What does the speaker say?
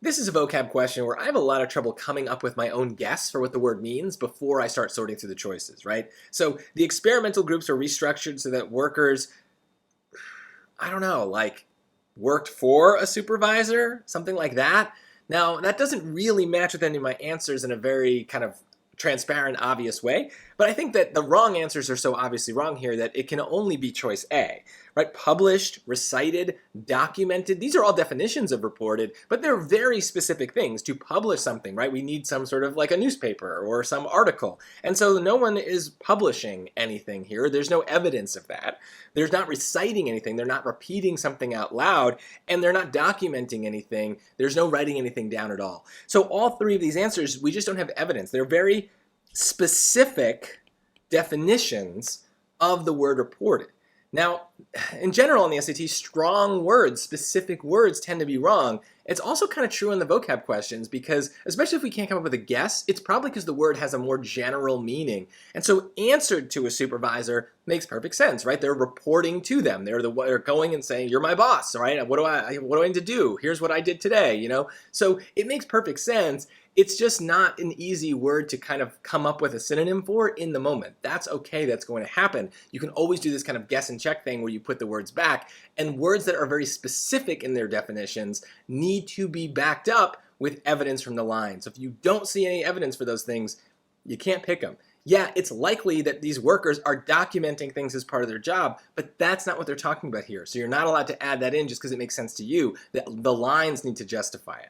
This is a vocab question where I have a lot of trouble coming up with my own guess for what the word means before I start sorting through the choices, right? So the experimental groups are restructured so that workers, I don't know, like worked for a supervisor, something like that. Now, that doesn't really match with any of my answers in a very kind of transparent, obvious way, but I think that the wrong answers are so obviously wrong here that it can only be choice A, right? Published, recited, documented, these are all definitions of reported, but they're very specific things. To publish something, right? We need some sort of like a newspaper or some article. And so no one is publishing anything here. There's no evidence of that. They're not reciting anything. They're not repeating something out loud, and they're not documenting anything. There's no writing anything down at all. So all three of these answers, we just don't have evidence. They're very specific definitions of the word reported. Now, in general on the SAT, strong words, specific words tend to be wrong. It's also kind of true in the vocab questions because, especially if we can't come up with a guess, it's probably because the word has a more general meaning. And so answered to a supervisor makes perfect sense, right? They're reporting to them. They're going and saying, "You're my boss, right? What do I need to do? Here's what I did today," you know? So it makes perfect sense. It's just not an easy word to kind of come up with a synonym for in the moment. That's okay, that's going to happen. You can always do this kind of guess and check thing where you put the words back, and words that are very specific in their definitions need to be backed up with evidence from the line. So if you don't see any evidence for those things, you can't pick them. Yeah, it's likely that these workers are documenting things as part of their job, but that's not what they're talking about here. So you're not allowed to add that in just because it makes sense to you. The lines need to justify it.